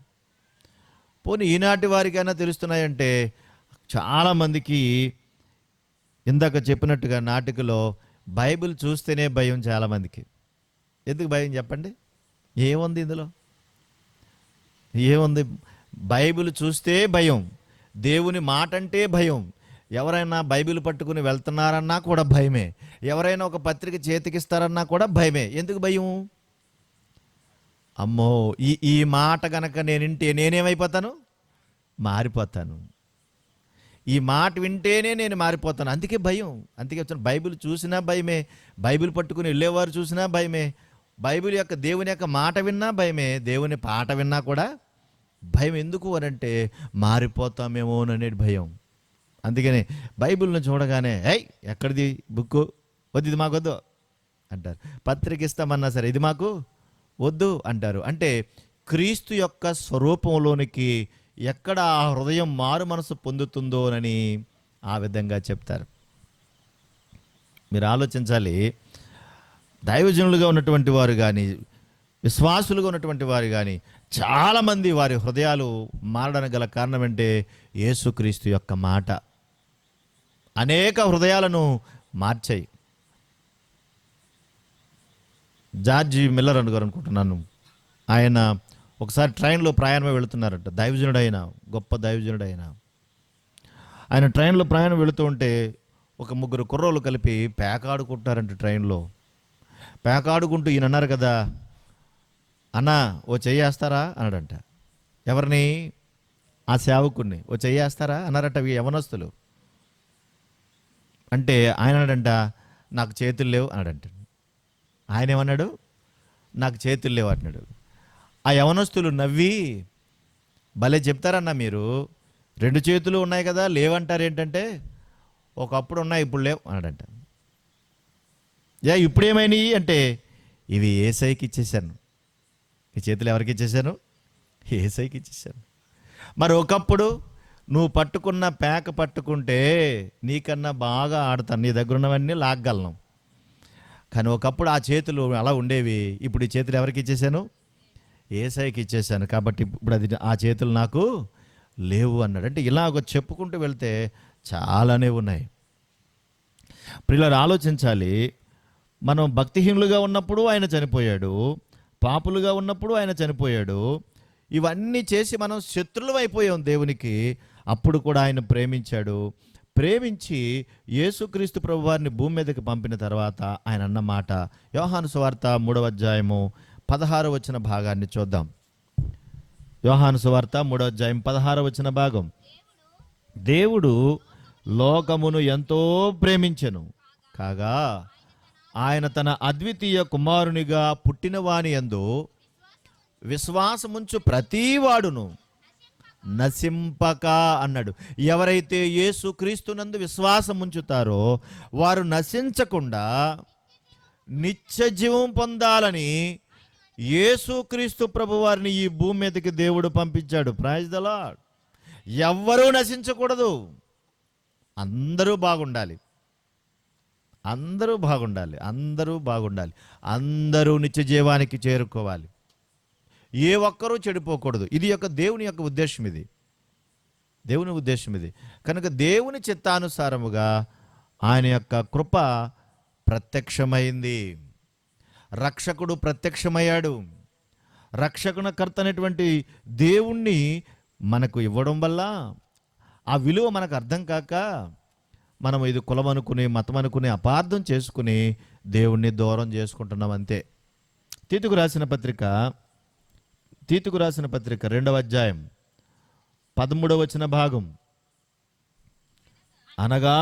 పోనీ ఈనాటి వారికైనా తెలుస్తున్నాయంటే చాలామందికి ఇందాక చెప్పినట్టుగా నాటికలో బైబిల్ చూస్తేనే భయం చాలామందికి. ఎందుకు భయం చెప్పండి? ఏముంది ఇందులో? ఏముంది? బైబిల్ చూస్తే భయం, దేవుని మాట అంటే భయం. ఎవరైనా బైబిల్ పట్టుకుని వెళ్తున్నారన్నా కూడా భయమే, ఎవరైనా ఒక పత్రిక చేతికిస్తారన్నా కూడా భయమే. ఎందుకు భయం? అమ్మో, ఈ మాట కనుక నేనింటే నేనేమైపోతాను? మారిపోతాను. ఈ మాట వింటేనే నేను మారిపోతాను, అందుకే భయం. అందుకే వచ్చాను. బైబిల్ చూసినా భయమే, బైబిల్ పట్టుకుని వెళ్ళేవారు చూసినా భయమే, బైబిల్ యొక్క దేవుని యొక్క మాట విన్నా భయమే, దేవుని పాట విన్నా కూడా భయం. ఎందుకు అనంటే మారిపోతామేమోననే భయం. అందుకని బైబిల్ను చూడగానే ఎక్కడిది బుక్కు, వద్దు, ఇది మాకు వద్దు అంటారు. పత్రిక ఇస్తామన్నా సరే ఇది మాకు వద్దు అంటారు. అంటే క్రీస్తు యొక్క స్వరూపంలోనికి ఎక్కడ ఆ హృదయం మారు మనసు పొందుతుందోనని ఆ విధంగా చెప్తారు. మీరు ఆలోచించాలి, దైవజనులుగా ఉన్నటువంటి వారు కానీ, విశ్వాసులుగా ఉన్నటువంటి వారు కానీ చాలామంది వారి హృదయాలు మారడానికి గల కారణం అంటే యేసుక్రీస్తు యొక్క మాట అనేక హృదయాలను మార్చాయి. జార్జి మిల్లర్ గారు అనుకుంటున్నాను, ఆయన ఒకసారి ట్రైన్లో ప్రయాణమే వెళుతున్నారట. దైవజనుడైన, గొప్ప దైవజనుడైన ఆయన ట్రైన్లో ప్రయాణం వెళుతూ ఉంటే ఒక ముగ్గురు కుర్రోళ్ళు కలిపి పేకాడుకుంటారంట. ట్రైన్లో పేకాడుకుంటూ ఈయన అన్నారు కదా, అన్నా ఓ చెయ్యేస్తారా అన్నాడంట. ఎవరిని? ఆ సేవకుడిని. ఓ చెయ్యేస్తారా అన్నారట యవనస్తులు. అంటే ఆయన అన్నాడంట, నాకు చేతులు లేవు అన్నాడంట. ఆయన ఏమన్నాడు? నాకు చేతులు లేవు అంటున్నాడు. ఆ యవనస్తులు నవ్వి, భలే చెప్తారన్నా మీరు, 2 చేతులు ఉన్నాయి కదా లేవంటారు ఏంటంటే, ఒకప్పుడు ఉన్నాయి ఇప్పుడు లేవు అన్నాడంట. ఇప్పుడు ఏమైనాయి అంటే, ఇవి యేసయ్యకి ఇచ్చేసాను. ఈ చేతులు ఎవరికి ఇచ్చేసాను? యేసయ్యకి ఇచ్చేసాను. మరి ఒకప్పుడు నువ్వు పట్టుకున్న పేక పట్టుకుంటే నీకన్నా బాగా ఆడతాను, నీ దగ్గర ఉన్నవన్నీ లాగ్గలను. కానీ ఒకప్పుడు ఆ చేతులు అలా ఉండేవి, ఇప్పుడు ఈ చేతులు ఎవరికి ఇచ్చేసాను? యేసయ్యకి ఇచ్చేసాను. కాబట్టి ఇప్పుడు అది ఆ చేతులు నాకు లేవు అన్నాడు. అంటే ఇలాగ చెప్పుకుంటూ వెళ్తే చాలానే ఉన్నాయి. ప్రియులారా, ఆలోచించాలి. మనం భక్తిహీనులుగా ఉన్నప్పుడు ఆయన చనిపోయాడు, పాపులుగా ఉన్నప్పుడు ఆయన చనిపోయాడు. ఇవన్నీ చేసి మనం శత్రువులు అయిపోయాం దేవునికి. అప్పుడు కూడా ఆయన ప్రేమించాడు. ప్రేమించి యేసుక్రీస్తు ప్రభువారిని భూమి మీదకి పంపిన తర్వాత ఆయన అన్న మాట యోహాను సువార్త 3వ అధ్యాయము 16వ వచన భాగాన్ని చూద్దాం. యోహాను సువార్త 3వ అధ్యాయం 16వ వచన భాగం. దేవుడు లోకమును ఎంతో ప్రేమించెను కాగా ఆయన తన అద్వితీయ కుమారునిగా పుట్టిన వాని యందు విశ్వాసముంచు ప్రతివాడును నశింపక అన్నాడు. ఎవరైతే యేసుక్రీస్తునందు విశ్వాసం ఉంచుతారో వారు నశించకుండా నిత్య జీవం పొందాలని యేసుక్రీస్తు ప్రభువారిని ఈ భూమి మీదకి దేవుడు పంపించాడు. Praise the lord. ఎవ్వరూ నశించకూడదు, అందరూ బాగుండాలి, అందరూ బాగుండాలి, అందరూ బాగుండాలి, అందరూ నిత్య జీవానికి చేరుకోవాలి, ఏ ఒక్కరూ చెడిపోకూడదు. ఇది దేవుని యొక్క ఉద్దేశం, ఇది దేవుని ఉద్దేశం ఇది. కనుక దేవుని చిత్తానుసారముగా ఆయన యొక్క కృప ప్రత్యక్షమైంది. రక్షకుడు ప్రత్యక్షమయ్యాడు. రక్షకునకర్త అనేటువంటి దేవుణ్ణి మనకు ఇవ్వడం వల్ల ఆ విలువ మనకు అర్థం కాక మనం ఇది కులం అనుకుని, మతం అనుకుని, అపార్థం చేసుకుని దేవుణ్ణి దూరం చేసుకుంటున్నాం అంతే. తీతుకు రాసిన పత్రిక 2వ అధ్యాయం 13వ వచన భాగం, అనగా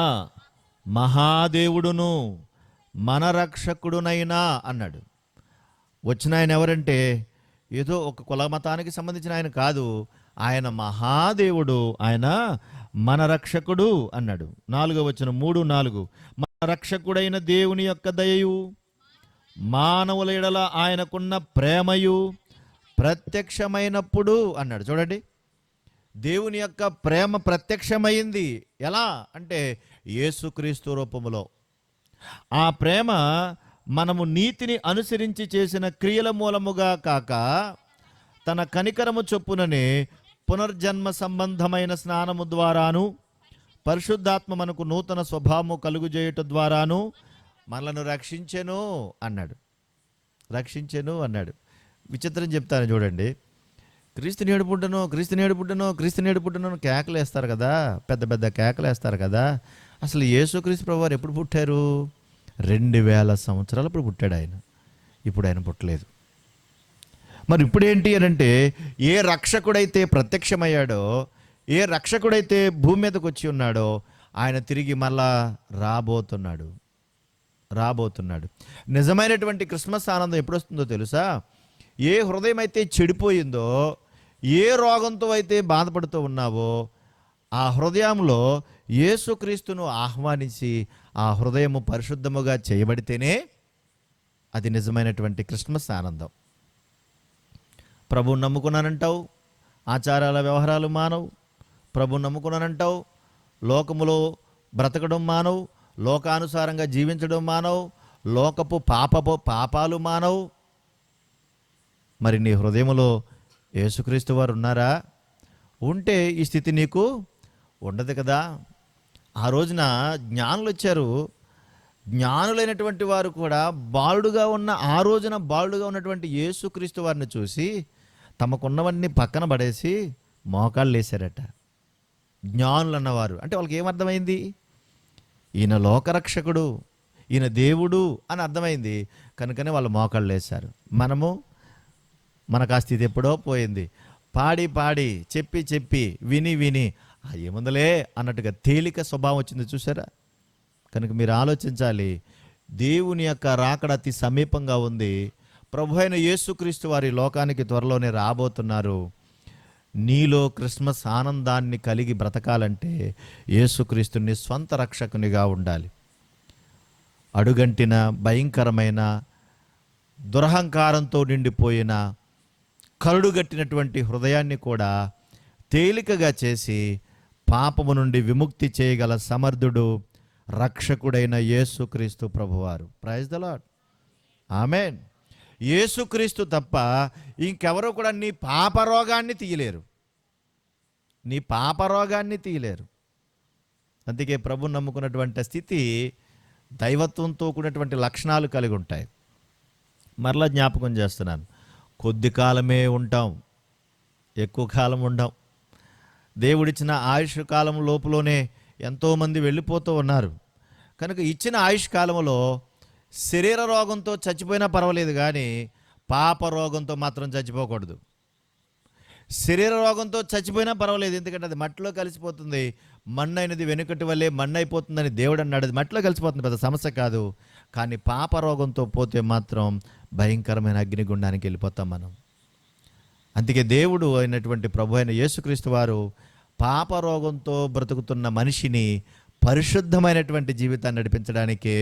మహాదేవుడును మన రక్షకుడునైనా అన్నాడు. వచ్చిన ఆయన ఎవరంటే ఏదో ఒక కుల మతానికి సంబంధించిన ఆయన కాదు, ఆయన మహాదేవుడు, ఆయన మన రక్షకుడు అన్నాడు. 4వ వచనం 3-4, మన రక్షకుడైన దేవుని యొక్క దయయు మానవుల ఎడల ఆయనకున్న ప్రేమయు ప్రత్యక్షమైనప్పుడు అన్నాడు. చూడండి, దేవుని యొక్క ప్రేమ ప్రత్యక్షమైంది ఎలా అంటే యేసుక్రీస్తు రూపములో. ఆ ప్రేమ మనము నీతిని అనుసరించి చేసిన క్రియల మూలముగా కాక తన కనికరము చొప్పుననే పునర్జన్మ సంబంధమైన స్నానము ద్వారాను పరిశుద్ధాత్మ మనకు నూతన స్వభావము కలుగుజేయుట ద్వారాను మనలను రక్షించెను అన్నాడు. రక్షించెను అన్నాడు. విచిత్రం చెప్తాను చూడండి, క్రీస్తుని ఏడుపుంటను, క్రీస్తుని ఏడుపుంటను, క్రీస్తుని ఏడుపుంటను కేకలు వేస్తారు కదా, పెద్ద పెద్ద కేకలు వేస్తారు కదా. అసలు యేసుక్రీస్తు ప్రభువారు ఎప్పుడు పుట్టారు? 2000 సంవత్సరాలప్పుడు పుట్టాడు ఆయన. ఇప్పుడు ఆయన పుట్టలేదు. మరి ఇప్పుడేంటి అని అంటే, ఏ రక్షకుడైతే ప్రత్యక్షమయ్యాడో, ఏ రక్షకుడైతే భూమి మీదకి వచ్చి ఉన్నాడో, ఆయన తిరిగి మళ్ళా రాబోతున్నాడు. నిజమైనటువంటి క్రిస్మస్ ఆనందం ఎప్పుడు వస్తుందో తెలుసా? ఏ హృదయం అయితే చెడిపోయిందో, ఏ రోగంతో అయితే బాధపడుతూ ఉన్నావో, ఆ హృదయంలో యేసుక్రీస్తును ఆహ్వానించి ఆ హృదయము పరిశుద్ధముగా చేయబడితేనే అది నిజమైనటువంటి క్రిస్మస్ ఆనందం. ప్రభువుని నమ్ముకున్నానంటావు, ఆచారాల వ్యవహారాలు మానవు. ప్రభువుని నమ్ముకున్నానంటావు, లోకములో బ్రతకడం మానవు, లోకానుసారంగా జీవించడం మానవు, లోకపు పాపాలు మానవు. మరి నీ హృదయములో యేసుక్రీస్తు వారు ఉన్నారా? ఉంటే ఈ స్థితి నీకు ఉండదు కదా. ఆ రోజున జ్ఞానులు వచ్చారు. జ్ఞానులైనటువంటి వారు కూడా బాలుడుగా ఉన్న, ఆ రోజున బాలుడుగా ఉన్నటువంటి యేసుక్రీస్తు వారిని చూసి తమకున్నవన్నీ పక్కన పడేసి మోకాళ్ళు వేశారట. జ్ఞానులు అన్నవారు అంటే వాళ్ళకి ఏమర్థమైంది? ఈయన లోకరక్షకుడు, ఈయన దేవుడు అని అర్థమైంది. కనుకనే వాళ్ళు మోకాళ్ళు వేశారు. మనకు ఆ స్థితి ఎప్పుడో పోయింది. పాడి చెప్పి విని ఏముందలే అన్నట్టుగా తేలిక స్వభావం వచ్చింది చూసారా. కనుక మీరు ఆలోచించాలి, దేవుని యొక్క రాకడ అతి సమీపంగా ఉంది. ప్రభు అయిన యేసుక్రీస్తు వారి లోకానికి త్వరలోనే రాబోతున్నారు. నీలో క్రిస్మస్ ఆనందాన్ని కలిగి బ్రతకాలంటే యేసుక్రీస్తుని స్వంత రక్షకునిగా ఉండాలి. అడుగంటిన భయంకరమైన దురహంకారంతో నిండిపోయిన కరుడుగట్టినటువంటి హృదయాన్ని కూడా తేలికగా చేసి పాపము నుండి విముక్తి చేయగల సమర్థుడు రక్షకుడైన యేసుక్రీస్తు ప్రభువారు. Praise the Lord. ఆమేన్. యేసుక్రీస్తు తప్ప ఇంకెవరూ కూడా నీ పాపరోగాన్ని తీయలేరు. అందుకే ప్రభుని నమ్ముకున్నటువంటి స్థితి దైవత్వంతో కూడినటువంటి లక్షణాలు కలిగి ఉంటాయి. మరలా జ్ఞాపకం చేస్తున్నాను, కొద్ది కాలమే ఉంటాం, ఎక్కువ కాలం ఉండం. దేవుడిచ్చిన ఆయుష్ కాలం లోపులోనే ఎంతోమంది వెళ్ళిపోతూ ఉన్నారు. కనుక ఇచ్చిన ఆయుష్ కాలంలో శరీర రోగంతో చచ్చిపోయినా పర్వాలేదు, కానీ పాప రోగంతో మాత్రం చచ్చిపోకూడదు. శరీర రోగంతో చచ్చిపోయినా పర్వాలేదు, ఎందుకంటే అది మట్టిలో కలిసిపోతుంది. మన్నైనది వెనుకటి వల్లే మన్నైపోతుందని దేవుడు అన్నాడు. అది మట్టిలో కలిసిపోతుంది, పెద్ద సమస్య కాదు. కానీ పాప రోగంతో పోతే మాత్రం భయంకరమైన అగ్నిగుండానికి వెళ్ళిపోతాం మనం. అందుకే దేవుడు అయినటువంటి ప్రభు అయిన యేసుక్రీస్తు వారు పాపరోగంతో బ్రతుకుతున్న మనిషిని పరిశుద్ధమైనటువంటి జీవితాన్ని నడిపించడానికి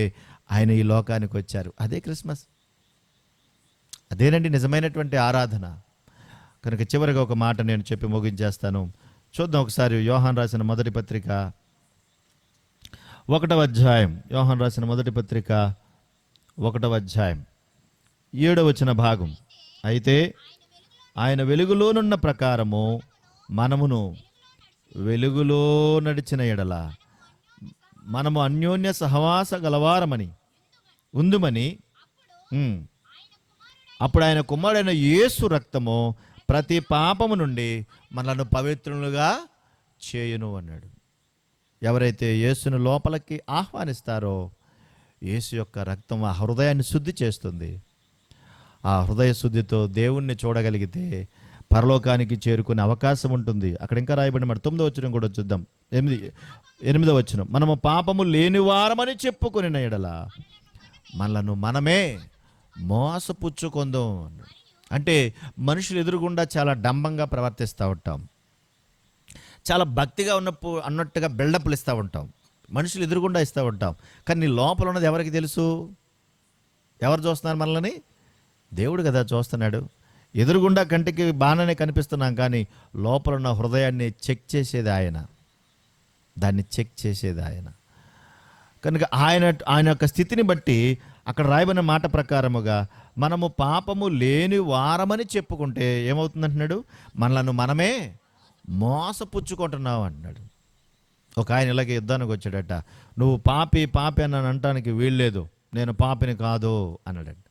ఆయన ఈ లోకానికి వచ్చారు. అదే క్రిస్మస్, అదేనండి నిజమైనటువంటి ఆరాధన. కనుక చివరిగా ఒక మాట నేను చెప్పి ముగించేస్తాను. చూద్దాం ఒకసారి యోహాను రాసిన మొదటి పత్రిక 1వ అధ్యాయం. యోహాను రాసిన మొదటి పత్రిక 1వ అధ్యాయం 7వ వచన భాగం. అయితే ఆయన వెలుగులోనున్న ప్రకారము మనమును వెలుగులో నడిచిన ఎడల మనము అన్యోన్య సహవాస గలవారమని ఉందుమని, అప్పుడు ఆయన కుమారుడైన యేసు రక్తము ప్రతి పాపము నుండి మనలను పవిత్రులుగా చేయును అన్నాడు. ఎవరైతే యేసును లోపలికి ఆహ్వానిస్తారో యేసు యొక్క రక్తం ఆ హృదయాన్ని శుద్ధి చేస్తుంది. ఆ హృదయ శుద్ధితో దేవుణ్ణి చూడగలిగితే పరలోకానికి చేరుకునే అవకాశం ఉంటుంది. అక్కడ ఇంకా రాయబడిన మాట 9వ వచనం కూడా చూద్దాం. 8వ వచనం, మనము పాపము లేనివారమని చెప్పుకొనిన ఎడల మనలను మనమే మోసపుచ్చుకొందాం. అంటే మనుషులు ఎదురుగుండా చాలా డంబంగా ప్రవర్తిస్తూ ఉంటాం, చాలా భక్తిగా అన్నట్టుగా బిల్డప్లు ఇస్తూ ఉంటాం, మనుషులు ఎదురుగుండా ఇస్తూ ఉంటాం. కానీ నీ లోపల ఉన్నది ఎవరికి తెలుసు? ఎవరు చూస్తున్నారు మనల్ని? దేవుడు కదా చూస్తున్నాడు. ఎదురుగుండా కంటికి బాగానే కనిపిస్తున్నాం, కానీ లోపల ఉన్న హృదయాన్ని చెక్ చేసేది ఆయన, దాన్ని చెక్ చేసేది ఆయన. కనుక ఆయన యొక్క స్థితిని బట్టి అక్కడ రాయబడిన మాట ప్రకారముగా మనము పాపము లేని వారమని చెప్పుకుంటే ఏమవుతుందంటున్నాడు? మనలను మనమే మోసపుచ్చుకుంటున్నావు అంటున్నాడు. ఒక ఆయన ఇలాగే యుద్ధానికి వచ్చాడట, నువ్వు పాపి పాపి అని అనటానికి వీల్లేదు, నేను పాపిని కాదు అన్నాడట.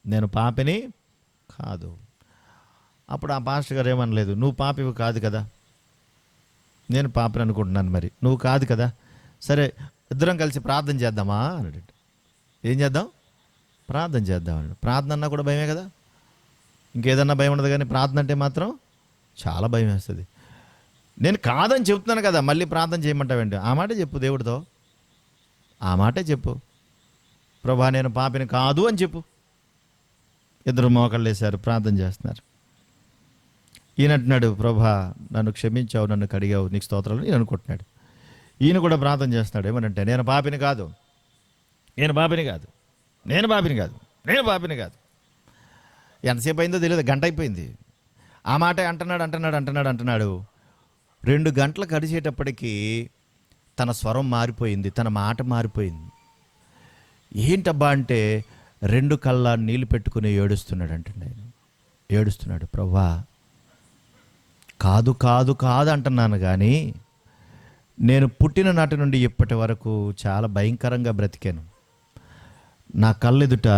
నేను పాపిని కాదు. అప్పుడు ఆ పాస్టర్ గారు ఏమనలేదు, నువ్వు పాపివి కాదు కదా, నేను పాపిని అనుకుంటున్నాను, మరి నువ్వు కాదు కదా, సరే ఇద్దరం కలిసి ప్రార్థన చేద్దామా అన్నాడు. ఏం చేద్దాం? ప్రార్థన చేద్దాం అన్నాడు. ప్రార్థన అన్నా కూడా భయమే కదా, ఇంకేదన్నా భయం ఉండదు, కానీ ప్రార్థన అంటే మాత్రం చాలా భయం వేస్తుంది. నేను కాదని చెప్తున్నాను కదా, మళ్ళీ ప్రార్థన చేయమంటావేంటి? ఆ మాటే చెప్పు దేవుడితో, ఆ మాటే చెప్పు, ప్రభా నేను పాపిని కాదు అని చెప్పు. ఇద్దరు మోకాళ్ళు వేశారు, ప్రార్థన చేస్తున్నారు. ఈయన అంటున్నాడు, ప్రభా నన్ను క్షమించావు, నన్ను కడిగావు, నీకు స్తోత్రాలు నేను అనుకుంటున్నాడు. ఈయన కూడా ప్రార్థన చేస్తున్నాడు, ఏమనంటే నేను పాపిని కాదు, నేను పాపిని కాదు, నేను పాపిని కాదు, నేను పాపిని కాదు. ఎంతసేపు అయిందో తెలియదు, గంట అయిపోయింది. ఆ మాట అంటున్నాడు. 2 గంటలు గడిచేటప్పటికీ తన స్వరం మారిపోయింది, తన మాట మారిపోయింది. ఏంటబ్బా అంటే 2 కళ్ళ నీళ్ళు పెట్టుకుని ఏడుస్తున్నాడు అంటున్నాడు. ఆయన ఏడుస్తున్నాడు, ప్రభా కాదు కాదు కాదు అంటున్నాను, కానీ నేను పుట్టిన నాటి నుండి ఇప్పటి వరకు చాలా భయంకరంగా బ్రతికాను. నా కళ్ళెదుట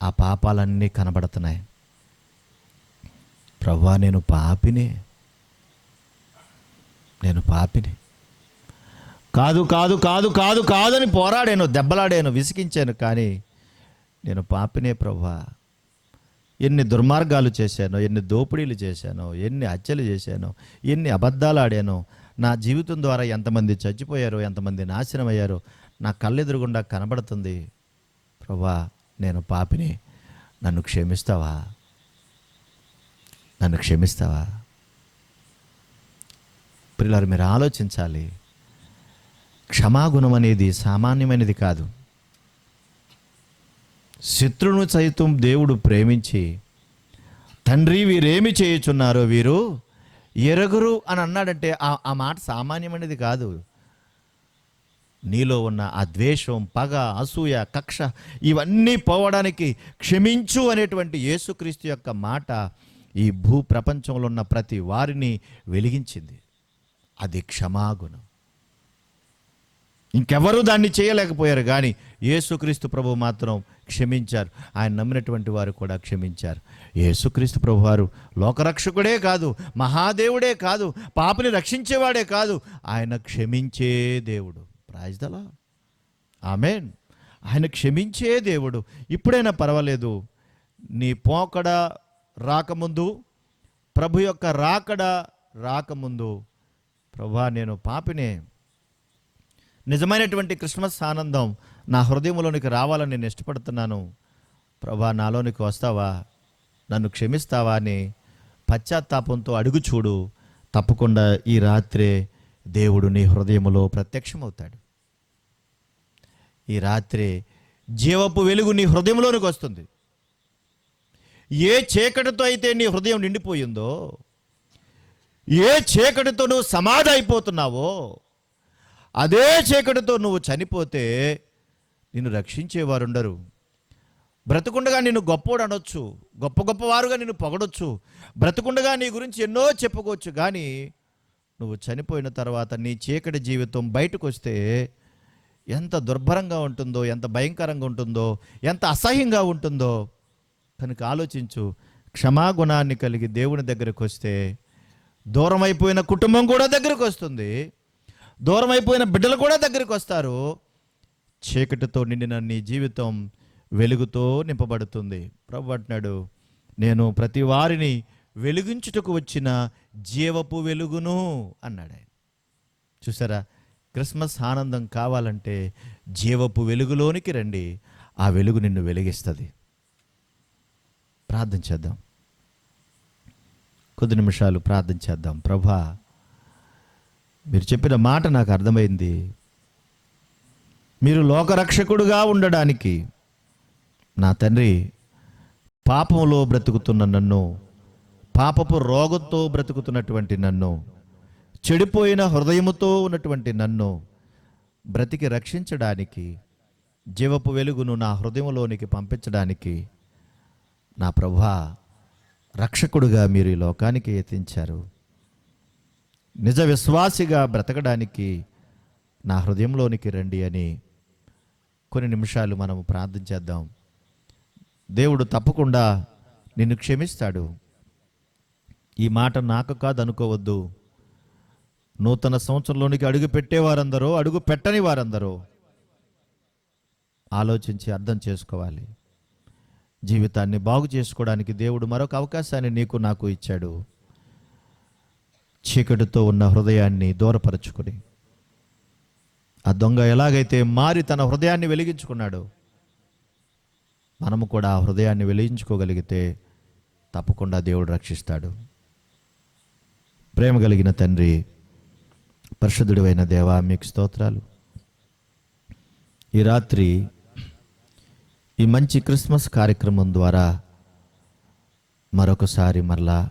ఆ పాపాలన్నీ కనబడుతున్నాయి. ప్రభా నేను పాపిని కాదు కాదు కాదు కాదు కాదని పోరాడాను, దెబ్బలాడాను, విసిగించాను, కానీ నేను పాపినే ప్రభా. ఎన్ని దుర్మార్గాలు చేశానో, ఎన్ని దోపిడీలు చేశానో, ఎన్ని హత్యలు చేశానో, ఎన్ని అబద్ధాలు ఆడానో, నా జీవితం ద్వారా ఎంతమంది చచ్చిపోయారో, ఎంతమంది నాశనం అయ్యారో నా కళ్ళెదురుగుండా కనబడుతుంది. ప్రభా నేను పాపిని, నన్ను క్షమిస్తావా? ప్రియులారా, మీరు ఆలోచించాలి. క్షమాగుణం అనేది సామాన్యమైనది కాదు. శత్రువును సైతం దేవుడు ప్రేమించి, తండ్రి వీరేమి చేయుచున్నారో వీరు ఎరగురు అని అన్నాడంటే ఆ మాట సామాన్యమైనది కాదు. నీలో ఉన్న ఆ ద్వేషం, పగ, అసూయ, కక్ష ఇవన్నీ పోవడానికి క్షమించు అనేటువంటి యేసుక్రీస్తు యొక్క మాట ఈ భూ ప్రపంచంలో ఉన్న ప్రతి వారిని వెలిగించింది. అది క్షమాగుణం. ఇంకెవరూ దాన్ని చేయలేకపోయారు, కానీ యేసుక్రీస్తు ప్రభు మాత్రం క్షమించారు. ఆయన నమ్మినటువంటి వారు కూడా క్షమించారు. యేసుక్రీస్తు ప్రభు వారు లోకరక్షకుడే కాదు, మహాదేవుడే కాదు, పాపిని రక్షించేవాడే కాదు, ఆయన క్షమించే దేవుడు. ప్రైజ్ ది లార్డ్, ఆమేన్. ఆయన క్షమించే దేవుడు. ఇప్పుడైనా పర్వాలేదు, నీ పోకడ రాకముందు, ప్రభు యొక్క రాకడ రాకముందు, ప్రభా నేను పాపినే, నిజమైనటువంటి క్రిస్మస్ ఆనందం నా హృదయంలోనికి రావాలని నేను ఇష్టపడుతున్నాను, ప్రభా నాలోనికి వస్తావా, నన్ను క్షమిస్తావా అని పశ్చాత్తాపంతో అడుగు చూడు. తప్పకుండా ఈ రాత్రే దేవుడు నీ హృదయంలో ప్రత్యక్షమవుతాడు. ఈ రాత్రే జీవపు వెలుగు నీ హృదయంలోనికి వస్తుంది. ఏ చీకటితో అయితే నీ హృదయం నిండిపోయిందో, ఏ చీకటితో నువ్వు సమాధి అయిపోతున్నావో, అదే చీకటితో నువ్వు చనిపోతే నిన్ను రక్షించేవారు ఉండరు. బ్రతుకుండగా నిన్ను గొప్పోడు అనొచ్చు, గొప్ప గొప్పవారుగా నిన్ను పొగడొచ్చు, బ్రతుకుండగా నీ గురించి ఎన్నో చెప్పుకోవచ్చు, కానీ నువ్వు చనిపోయిన తర్వాత నీ చీకటి జీవితం బయటకు వస్తే ఎంత దుర్భరంగా ఉంటుందో, ఎంత భయంకరంగా ఉంటుందో, ఎంత అసహ్యంగా ఉంటుందో. కనుక ఆలోచించు. క్షమాగుణాన్ని కలిగి దేవుని దగ్గరకు వస్తే దూరం అయిపోయిన కుటుంబం కూడా దగ్గరకు వస్తుంది, దూరం అయిపోయిన బిడ్డలు కూడా దగ్గరికి వస్తారు. చీకటితో నిండిన నీ జీవితం వెలుగుతో నింపబడుతుంది. ప్రభు అంటున్నాడు, నేను ప్రతి వారిని వెలిగించుటకు వచ్చిన జీవపు వెలుగును అన్నాడు ఆయన. చూసారా, క్రిస్మస్ ఆనందం కావాలంటే జీవపు వెలుగులోనికి రండి, ఆ వెలుగు నిన్ను వెలిగిస్తుంది. ప్రార్థన చేద్దాం, కొద్ది నిమిషాలు ప్రార్థన చేద్దాం. ప్రభా, మీరు చెప్పిన మాట నాకు అర్థమైంది. మీరు లోకరక్షకుడుగా ఉండడానికి నా తండ్రి, పాపంలో బ్రతుకుతున్న నన్ను, పాపపు రోగంతో బ్రతుకుతున్నటువంటి నన్ను, చెడిపోయిన హృదయముతో ఉన్నటువంటి నన్ను బ్రతికి రక్షించడానికి, జీవపు వెలుగును నా హృదయంలోనికి పంపించడానికి నా ప్రభువా రక్షకుడుగా మీరు ఈ లోకానికి ఎత్తించారు. నిజ విశ్వాసిగా బ్రతకడానికి నా హృదయంలోనికి రండి అని కొన్ని నిమిషాలు మనము ప్రార్థన చేద్దాం. దేవుడు తప్పకుండా నిన్ను క్షమిస్తాడు. ఈ మాట నాకు కాదు అనుకోవద్దు. నూతన సంవత్సరంలోనికి అడుగు పెట్టేవారందరూ, అడుగు పెట్టని వారందరూ ఆలోచించి అర్థం చేసుకోవాలి. జీవితాన్ని బాగు చేసుకోవడానికి దేవుడు మరొక అవకాశాన్ని నీకు నాకు ఇచ్చాడు. చీకటితో ఉన్న హృదయాన్ని దూరపరచుకొని, ఆ దొంగ ఎలాగైతే మారి తన హృదయాన్ని వెలిగించుకున్నాడో, మనము కూడా ఆ హృదయాన్ని వెలిగించుకోగలిగితే తప్పకుండా దేవుడు రక్షిస్తాడు. ప్రేమ కలిగిన తండ్రి, పరిశుద్ధుడైన దేవా, మీకు స్తోత్రాలు. ఈ రాత్రి ఈ మంచి క్రిస్మస్ కార్యక్రమం ద్వారా మరొకసారి మరలా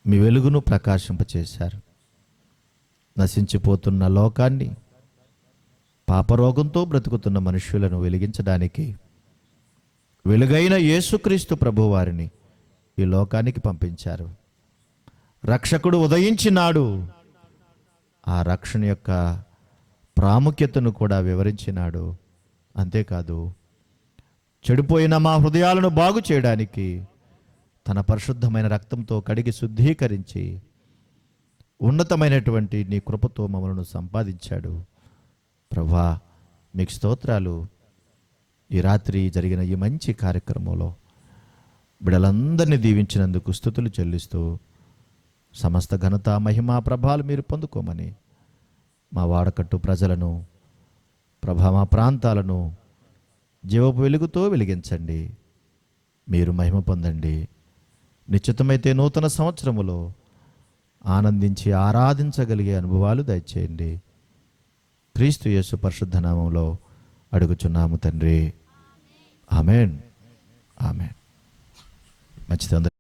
మీ వెలుగును ప్రకాశింపచేశారు. నశించిపోతున్న లోకాన్ని, పాపరోగంతో బ్రతుకుతున్న మనుష్యులను వెలిగించడానికి వెలుగైన యేసుక్రీస్తు ప్రభువారిని ఈ లోకానికి పంపించారు. రక్షకుడు ఉదయించినాడు. ఆ రక్షణ యొక్క ప్రాముఖ్యతను కూడా వివరించినాడు. అంతేకాదు, చెడిపోయిన మా హృదయాలను బాగు చేయడానికి తన పరిశుద్ధమైన రక్తంతో కడిగి శుద్ధీకరించి ఉన్నతమైనటువంటి నీ కృపతో మమ్మల్ని సంపాదించాడు. ప్రభువా, మీకు స్తోత్రాలు. ఈ రాత్రి జరిగిన ఈ మంచి కార్యక్రమంలో బిడ్డలందరినీ దీవించినందుకు స్తుతులు చెల్లిస్తూ, సమస్త ఘనత, మహిమా, ప్రభావాలు మీరు పొందుకోమని మా వాడకట్టు ప్రజలను, ప్రభా మా ప్రాంతాలను జీవపు వెలుగుతో వెలిగించండి. మీరు మహిమ పొందండి. నిశ్చితమైతే నూతన సంవత్సరములో ఆనందించి ఆరాధించగలిగే అనుభవాలు దయచేయండి. క్రీస్తు యేసు పరిశుద్ధ నామములో అడుగుచున్నాము తండ్రి. ఆమెన్. ఆమెన్. మంచిది.